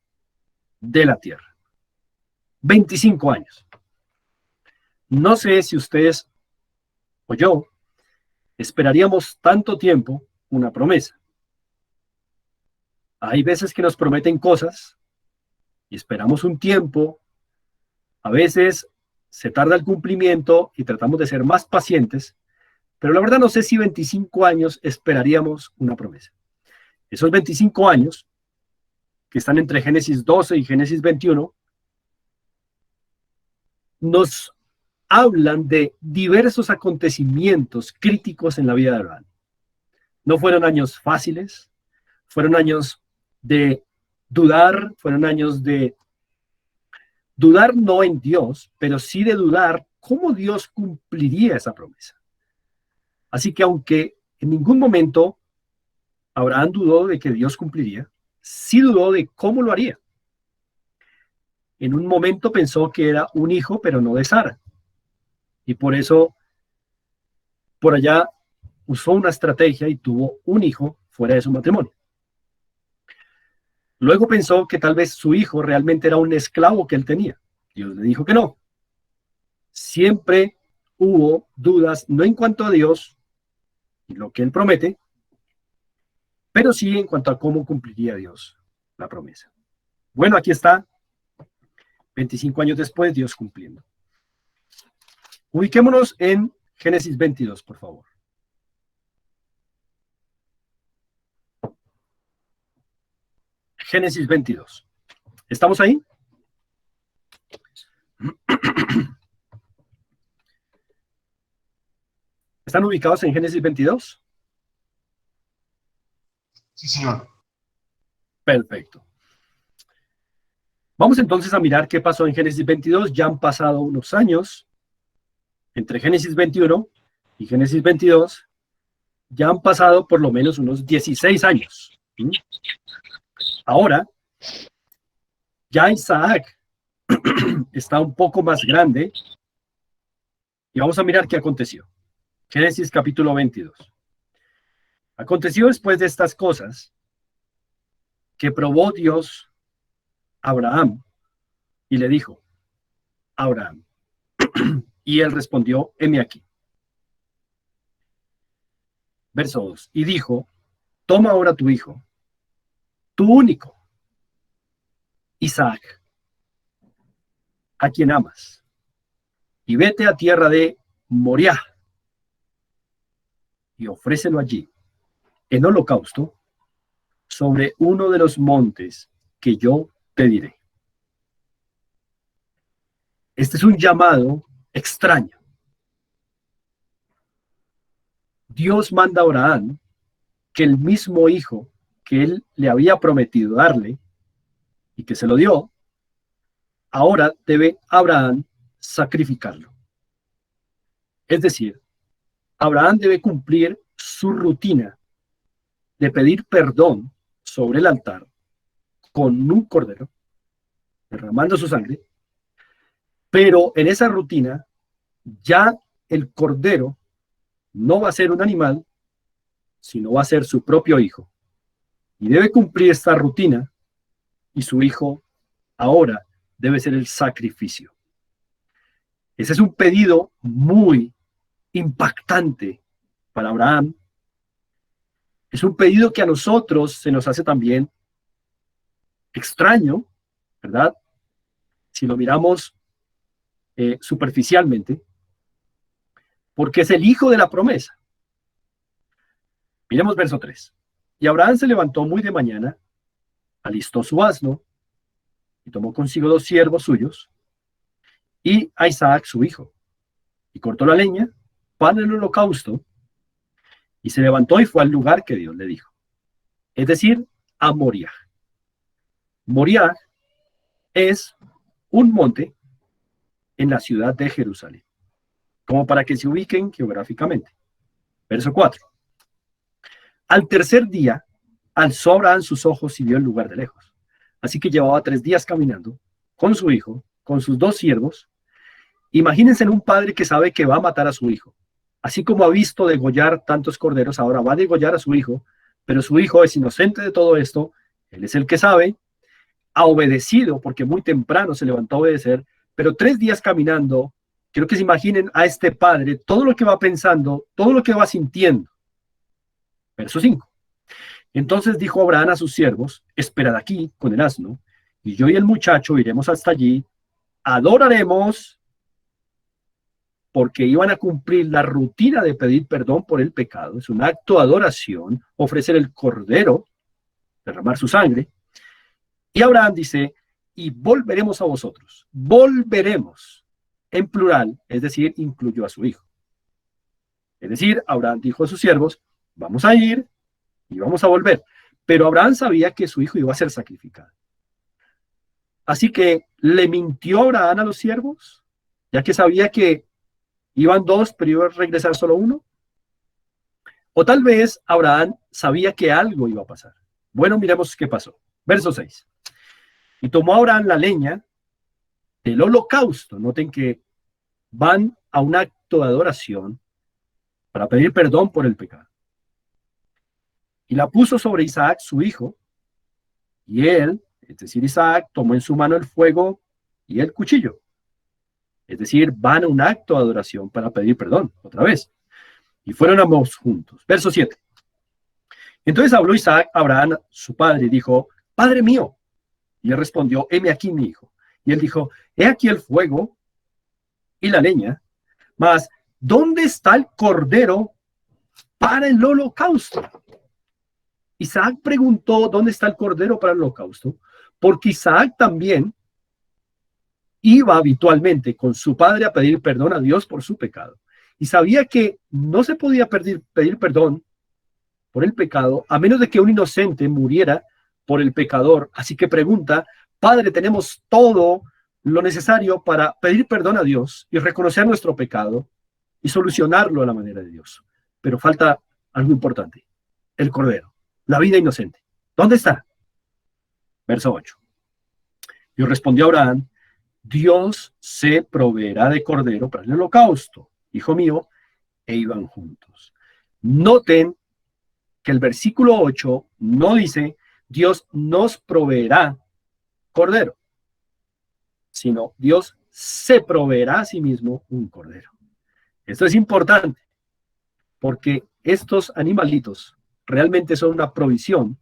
de la tierra. 25 años. No sé si ustedes o yo esperaríamos tanto tiempo una promesa. Hay veces que nos prometen cosas y esperamos un tiempo. A veces se tarda el cumplimiento y tratamos de ser más pacientes, pero la verdad no sé si 25 años esperaríamos una promesa. Esos 25 años que están entre Génesis 12 y Génesis 21 nos hablan de diversos acontecimientos críticos en la vida de Abraham. No fueron años fáciles, fueron años de dudar, fueron años de dudar no en Dios, pero sí de dudar cómo Dios cumpliría esa promesa. Así que aunque en ningún momento Abraham dudó de que Dios cumpliría, sí dudó de cómo lo haría. En un momento pensó que era un hijo, pero no de Sara. Y por eso, por allá, usó una estrategia y tuvo un hijo fuera de su matrimonio. Luego pensó que tal vez su hijo realmente era un esclavo que él tenía. Dios le dijo que no. Siempre hubo dudas, no en cuanto a Dios y lo que él promete, pero sí en cuanto a cómo cumpliría Dios la promesa. Bueno, aquí está, 25 años después, Dios cumpliendo. Ubiquémonos en Génesis 22, por favor. Génesis 22. ¿Estamos ahí? ¿Están ubicados en Génesis 22?
Sí, señor.
Perfecto. Vamos entonces a mirar qué pasó en Génesis 22. Ya han pasado unos años entre Génesis 21 y Génesis 22. Ya han pasado por lo menos unos 16 años. Ahora, ya Isaac está un poco más grande y vamos a mirar qué aconteció. Génesis capítulo 22. Aconteció después de estas cosas que probó Dios a Abraham y le dijo, Abraham. Y él respondió, heme aquí. Verso 2. Y dijo, toma ahora tu hijo, tu único, Isaac, a quien amas y vete a tierra de Moriah y ofrécelo allí en holocausto sobre uno de los montes que yo te diré. Este es un llamado extraño. Dios manda a Abraham que el mismo hijo que él le había prometido darle y que se lo dio, ahora debe Abraham sacrificarlo. Es decir, Abraham debe cumplir su rutina de pedir perdón sobre el altar con un cordero, derramando su sangre, pero en esa rutina ya el cordero no va a ser un animal, sino va a ser su propio hijo. Y debe cumplir esta rutina y su hijo ahora debe ser el sacrificio. Ese es un pedido muy impactante para Abraham. Es un pedido que a nosotros se nos hace también extraño, ¿verdad? Si lo miramos superficialmente, porque es el hijo de la promesa. Miremos verso 3. Y Abraham se levantó muy de mañana, alistó su asno y tomó consigo 2 siervos suyos y a Isaac su hijo, y cortó la leña para el holocausto, y se levantó y fue al lugar que Dios le dijo, es decir, a Moriah. Moriah es un monte en la ciudad de Jerusalén, como para que se ubiquen geográficamente. Verso 4. Al tercer día, alzó Abraham sus ojos y vio el lugar de lejos. Así que llevaba 3 días caminando con su hijo, con sus 2 siervos. Imagínense en un padre que sabe que va a matar a su hijo. Así como ha visto degollar tantos corderos, ahora va a degollar a su hijo, pero su hijo es inocente de todo esto, él es el que sabe, ha obedecido porque muy temprano se levantó a obedecer, pero 3 días caminando, quiero que se imaginen a este padre, todo lo que va pensando, todo lo que va sintiendo. Verso 5. Entonces dijo Abraham a sus siervos, esperad aquí con el asno, y yo y el muchacho iremos hasta allí, adoraremos, porque iban a cumplir la rutina de pedir perdón por el pecado. Es un acto de adoración, ofrecer el cordero, derramar su sangre. Y Abraham dice, y volveremos a vosotros. Volveremos, en plural, es decir, incluyó a su hijo. Es decir, Abraham dijo a sus siervos, vamos a ir y vamos a volver. Pero Abraham sabía que su hijo iba a ser sacrificado. Así que le mintió Abraham a los siervos, ya que sabía que iban 2, pero iba a regresar solo 1. O tal vez Abraham sabía que algo iba a pasar. Bueno, miremos qué pasó. Verso 6. Y tomó Abraham la leña del holocausto. Noten que van a un acto de adoración para pedir perdón por el pecado. Y la puso sobre Isaac, su hijo, y él, es decir, Isaac, tomó en su mano el fuego y el cuchillo. Es decir, van a un acto de adoración para pedir perdón, otra vez. Y fueron ambos juntos. Verso 7. Entonces habló Isaac a Abraham, su padre, y dijo, Padre mío. Y él respondió, heme aquí mi hijo. Y él dijo, he aquí el fuego y la leña, mas ¿dónde está el cordero para el holocausto? Isaac preguntó, ¿dónde está el cordero para el holocausto? Porque Isaac también iba habitualmente con su padre a pedir perdón a Dios por su pecado. Y sabía que no se podía pedir perdón por el pecado a menos de que un inocente muriera por el pecador. Así que pregunta, Padre, tenemos todo lo necesario para pedir perdón a Dios y reconocer nuestro pecado y solucionarlo a la manera de Dios. Pero falta algo importante, el cordero, la vida inocente. ¿Dónde está? Verso 8. Y respondió Abraham, Dios se proveerá de cordero para el holocausto, hijo mío, e iban juntos. Noten que el versículo 8 no dice, Dios nos proveerá cordero, sino Dios se proveerá a sí mismo un cordero. Esto es importante, porque estos animalitos realmente son una provisión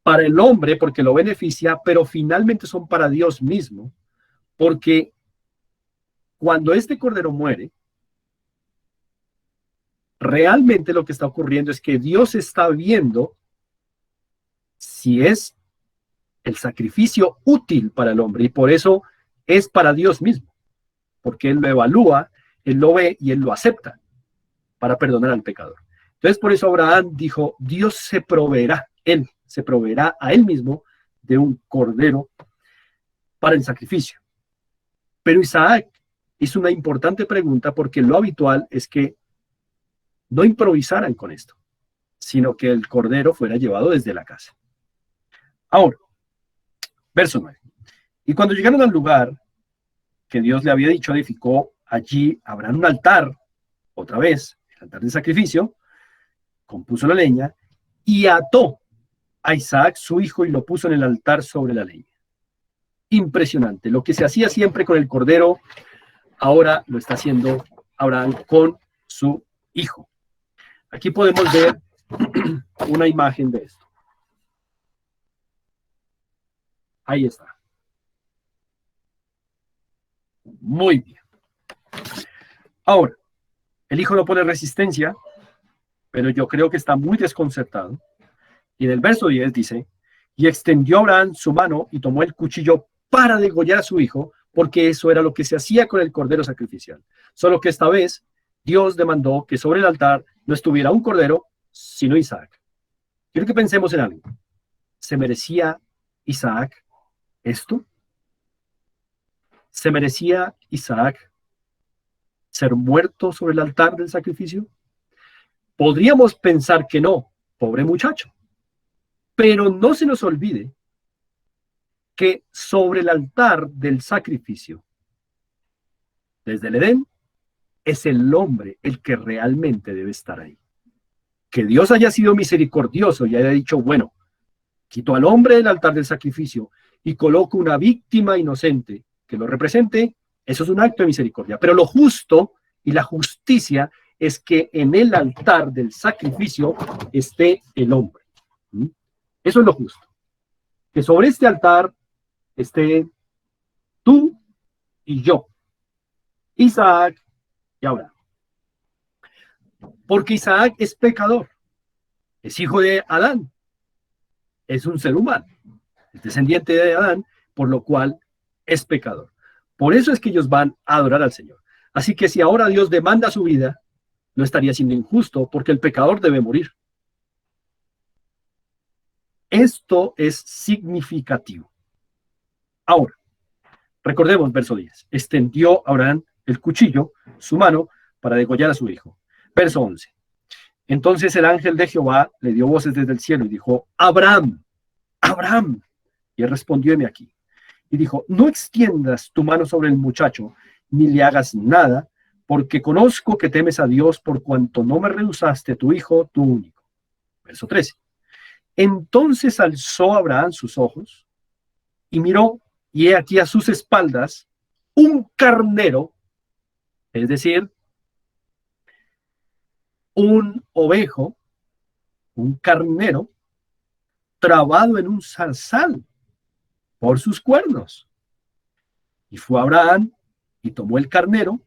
para el hombre, porque lo beneficia, pero finalmente son para Dios mismo, Porque cuando este cordero muere, realmente lo que está ocurriendo es que Dios está viendo si es el sacrificio útil para el hombre, y por eso es para Dios mismo, porque Él lo evalúa, Él lo ve y Él lo acepta para perdonar al pecador. Entonces, por eso Abraham dijo, Dios se proveerá, Él se proveerá a Él mismo de un cordero para el sacrificio. Pero Isaac hizo una importante pregunta, porque lo habitual es que no improvisaran con esto, sino que el cordero fuera llevado desde la casa. Ahora, verso 9. Y cuando llegaron al lugar que Dios le había dicho, edificó allí Abraham un altar, otra vez, el altar de sacrificio, compuso la leña y ató a Isaac su hijo y lo puso en el altar sobre la leña. Impresionante. Lo que se hacía siempre con el cordero, ahora lo está haciendo Abraham con su hijo. Aquí podemos ver una imagen de esto. Ahí está. Muy bien. Ahora, el hijo no pone resistencia, pero yo creo que está muy desconcertado. Y en el verso 10 dice, y extendió Abraham su mano y tomó el cuchillo para degollar a su hijo, porque eso era lo que se hacía con el cordero sacrificial. Solo que esta vez Dios demandó que sobre el altar no estuviera un cordero, sino Isaac. Quiero que pensemos en algo. ¿Se merecía Isaac esto? ¿Se merecía Isaac ser muerto sobre el altar del sacrificio? Podríamos pensar que no, pobre muchacho. Pero no se nos olvide que sobre el altar del sacrificio, desde el Edén, es el hombre el que realmente debe estar ahí. Que Dios haya sido misericordioso y haya dicho, bueno, quito al hombre del altar del sacrificio y coloco una víctima inocente que lo represente, eso es un acto de misericordia. Pero lo justo y la justicia es que en el altar del sacrificio esté el hombre. Eso es lo justo. Que sobre este altar esté tú y yo, Isaac y Abraham. Porque Isaac es pecador, es hijo de Adán, es un ser humano, es descendiente de Adán, por lo cual es pecador. Por eso es que ellos van a adorar al Señor. Así que si ahora Dios demanda su vida, no estaría siendo injusto, porque el pecador debe morir. Esto es significativo. Ahora, recordemos verso 10. Extendió Abraham el cuchillo, su mano, para degollar a su hijo. Verso 11. Entonces el ángel de Jehová le dio voces desde el cielo y dijo, Abraham, Abraham. Y él respondió, heme aquí. Y dijo, no extiendas tu mano sobre el muchacho, ni le hagas nada, porque conozco que temes a Dios por cuanto no me rehusaste tu hijo, tu único. Verso 13. Entonces alzó Abraham sus ojos y miró, y he aquí a sus espaldas un carnero, es decir, un ovejo, un carnero, trabado en un zarzal por sus cuernos. Y fue Abraham y tomó el carnero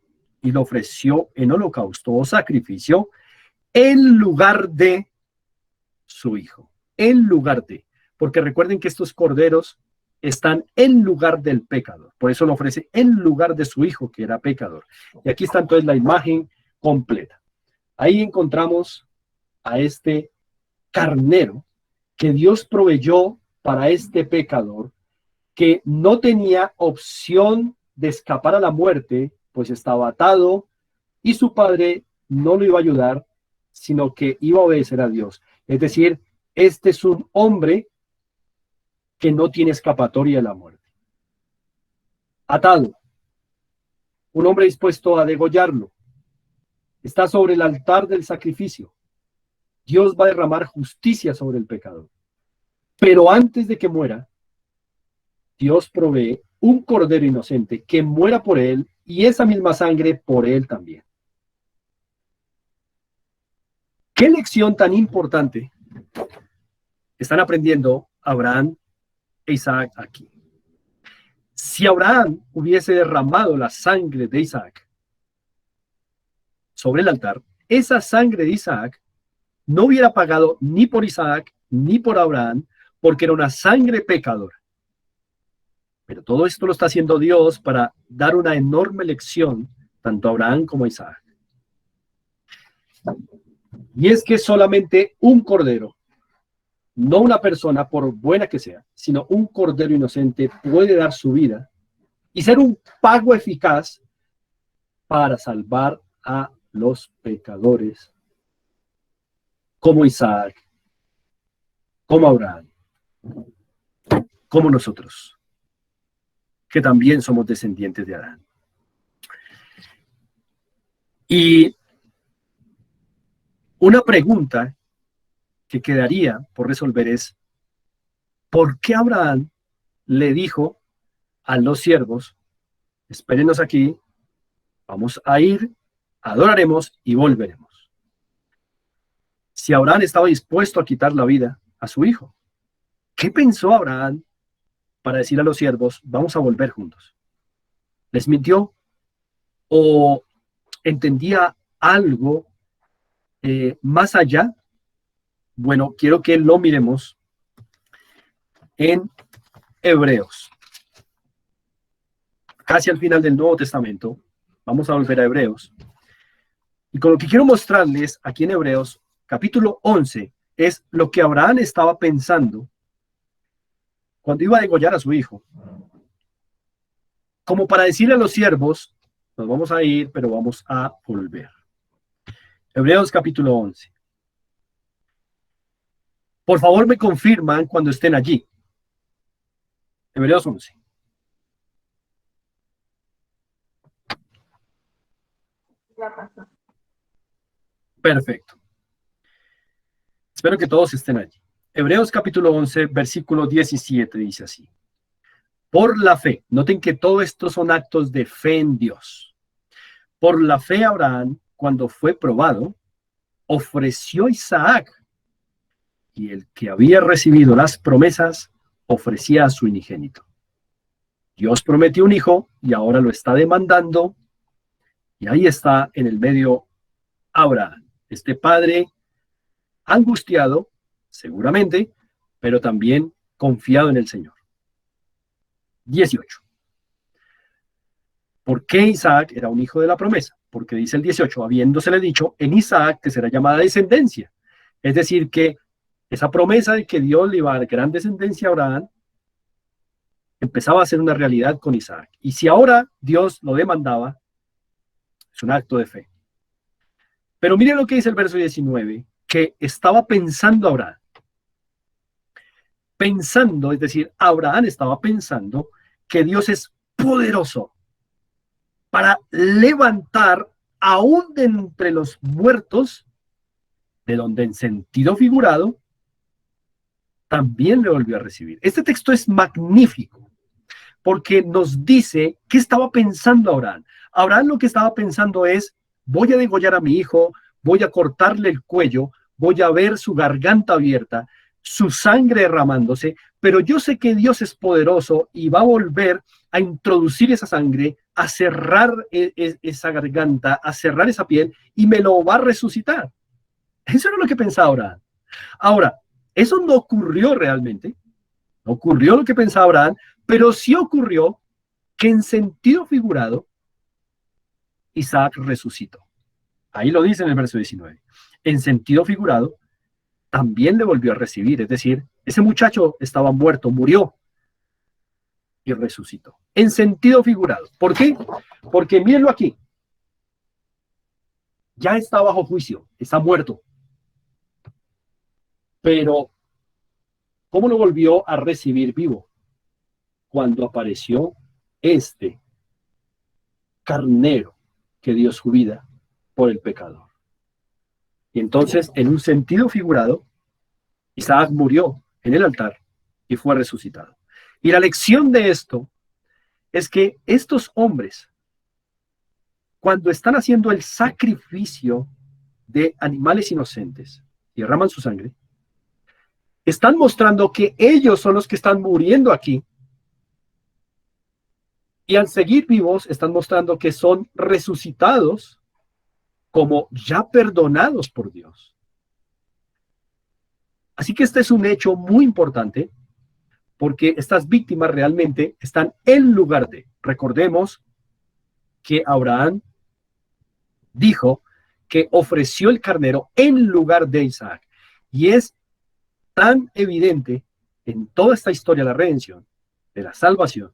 y lo ofreció en holocausto o sacrificio en lugar de su hijo. En lugar de. Porque recuerden que estos corderos están en lugar del pecador. Por eso lo ofrece en lugar de su hijo, que era pecador. Y aquí está entonces la imagen completa. Ahí encontramos a este carnero que Dios proveyó para este pecador, que no tenía opción de escapar a la muerte, pues estaba atado y su padre no lo iba a ayudar, sino que iba a obedecer a Dios. Es decir, este es un hombre que no tiene escapatoria de la muerte. Atado, un hombre dispuesto a degollarlo, está sobre el altar del sacrificio. Dios va a derramar justicia sobre el pecador. Pero antes de que muera, Dios provee un cordero inocente que muera por él y esa misma sangre por él también. ¿Qué lección tan importante están aprendiendo Abraham e Isaac aquí? Si Abraham hubiese derramado la sangre de Isaac sobre el altar, esa sangre de Isaac no hubiera pagado ni por Isaac ni por Abraham, porque era una sangre pecadora. Pero todo esto lo está haciendo Dios para dar una enorme lección tanto a Abraham como a Isaac. Y es que solamente un cordero, no una persona, por buena que sea, sino un cordero inocente puede dar su vida y ser un pago eficaz para salvar a los pecadores, como Isaac, como Abraham, como nosotros, que también somos descendientes de Adán. Y una pregunta que quedaría por resolver es, ¿por qué Abraham le dijo a los siervos, espérenos aquí, vamos a ir, adoraremos y volveremos? Si Abraham estaba dispuesto a quitar la vida a su hijo, ¿qué pensó Abraham para decir a los siervos, vamos a volver juntos? ¿Les mintió? ¿O entendía algo más allá? Bueno, quiero que lo miremos en Hebreos. Casi al final del Nuevo Testamento, vamos a volver a Hebreos. Y con lo que quiero mostrarles aquí en Hebreos, capítulo 11, es lo que Abraham estaba pensando cuando iba a degollar a su hijo. Como para decirle a los siervos, nos vamos a ir, pero vamos a volver. Hebreos capítulo 11. Por favor, me confirman cuando estén allí. Hebreos 11. Perfecto. Espero que todos estén allí. Hebreos capítulo 11, versículo 17 dice así. Por la fe, noten que todo esto son actos de fe en Dios. Por la fe Abraham, cuando fue probado, ofreció a Isaac, y el que había recibido las promesas ofrecía a su unigénito. Dios prometió un hijo y ahora lo está demandando, y ahí está en el medio Abraham, este padre angustiado, seguramente, pero también confiado en el Señor. 18. ¿Por qué Isaac era un hijo de la promesa? Porque dice el 18, habiéndosele dicho, en Isaac te será llamada descendencia. Es decir, que esa promesa de que Dios le iba a dar gran descendencia a Abraham empezaba a ser una realidad con Isaac. Y si ahora Dios lo demandaba, es un acto de fe. Pero miren lo que dice el verso 19, que estaba pensando Abraham. Pensando, es decir, Abraham estaba pensando que Dios es poderoso para levantar aún de entre los muertos, de donde en sentido figurado también le volvió a recibir. Este texto es magnífico porque nos dice qué estaba pensando Abraham. Abraham lo que estaba pensando es, voy a degollar a mi hijo, voy a cortarle el cuello, voy a ver su garganta abierta, su sangre derramándose, pero yo sé que Dios es poderoso y va a volver a introducir esa sangre, a cerrar esa garganta, a cerrar esa piel y me lo va a resucitar. Eso era lo que pensaba Abraham. Ahora, eso no ocurrió realmente, no ocurrió lo que pensaba Abraham, pero sí ocurrió que en sentido figurado, Isaac resucitó. Ahí lo dice en el verso 19. En sentido figurado, también le volvió a recibir, es decir, ese muchacho estaba muerto, murió y resucitó. En sentido figurado. ¿Por qué? Porque mírenlo aquí. Ya está bajo juicio, está muerto. Pero, ¿cómo lo volvió a recibir vivo? Cuando apareció este carnero que dio su vida por el pecador. Y entonces, en un sentido figurado, Isaac murió en el altar y fue resucitado. Y la lección de esto es que estos hombres, cuando están haciendo el sacrificio de animales inocentes y derraman su sangre, están mostrando que ellos son los que están muriendo aquí, Y al seguir vivos, están mostrando que son resucitados como ya perdonados por Dios. Así que este es un hecho muy importante, porque estas víctimas realmente están en lugar de. Recordemos que Abraham dijo que ofreció el carnero en lugar de Isaac. Y es tan evidente en toda esta historia de la redención, de la salvación,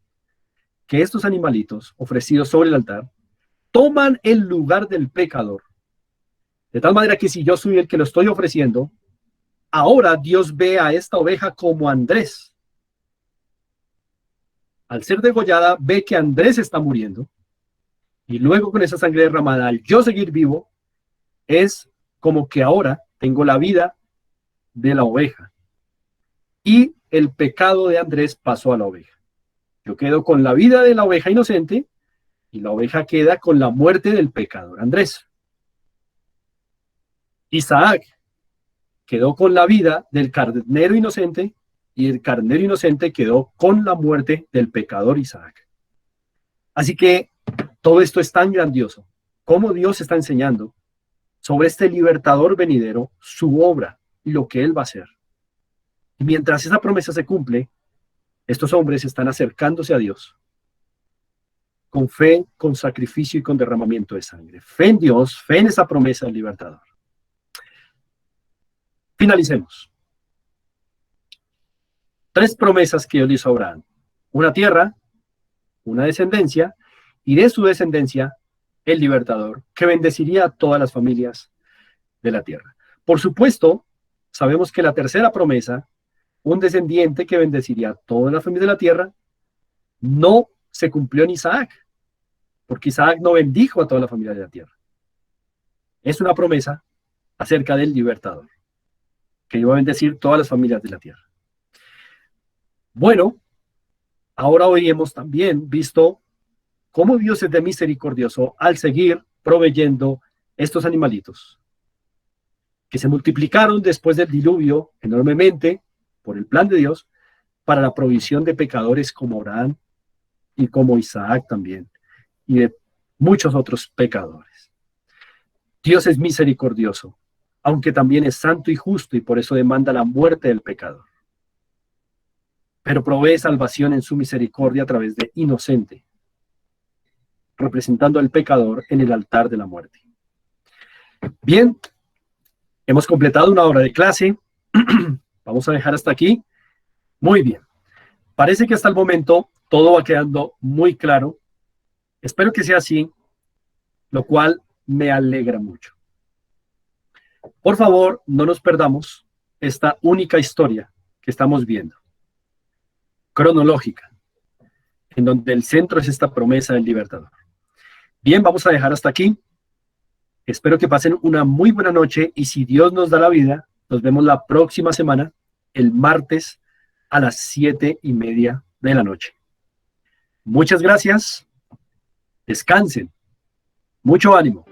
que estos animalitos ofrecidos sobre el altar toman el lugar del pecador. De tal manera que si yo soy el que lo estoy ofreciendo, ahora Dios ve a esta oveja como Andrés. Al ser degollada, ve que Andrés está muriendo. Y luego con esa sangre derramada, al yo seguir vivo, es como que ahora tengo la vida de la oveja. Y el pecado de Andrés pasó a la oveja. Yo quedo con la vida de la oveja inocente y la oveja queda con la muerte del pecador Andrés. Isaac quedó con la vida del carnero inocente y el carnero inocente quedó con la muerte del pecador Isaac. Así que todo esto es tan grandioso, como Dios está enseñando sobre este libertador venidero, su obra y lo que él va a hacer. Y mientras esa promesa se cumple, estos hombres están acercándose a Dios con fe, con sacrificio y con derramamiento de sangre. Fe en Dios, fe en esa promesa del libertador. Finalicemos. 3 promesas que Dios le hizo a Abraham: una tierra, una descendencia, y de su descendencia el libertador, que bendeciría a todas las familias de la tierra. Por supuesto, sabemos que la tercera promesa, un descendiente que bendeciría a todas las familias de la tierra, no se cumplió en Isaac, porque Isaac no bendijo a toda la familia de la tierra. Es una promesa acerca del libertador, que iba a bendecir todas las familias de la tierra. Bueno, ahora hoy hemos también visto cómo Dios es de misericordioso al seguir proveyendo estos animalitos que se multiplicaron después del diluvio enormemente por el plan de Dios para la provisión de pecadores como Abraham y como Isaac también, y de muchos otros pecadores. Dios es misericordioso, aunque también es santo y justo, y por eso demanda la muerte del pecador. Pero provee salvación en su misericordia a través de inocente, representando al pecador en el altar de la muerte. Bien, hemos completado una hora de clase. Vamos a dejar hasta aquí. Muy bien. Parece que hasta el momento todo va quedando muy claro. Espero que sea así, lo cual me alegra mucho. Por favor, no nos perdamos esta única historia que estamos viendo, cronológica, en donde el centro es esta promesa del libertador. Bien, vamos a dejar hasta aquí. Espero que pasen una muy buena noche y si Dios nos da la vida, nos vemos la próxima semana, el martes a las 7:30 de la noche. Muchas gracias. Descansen. Mucho ánimo.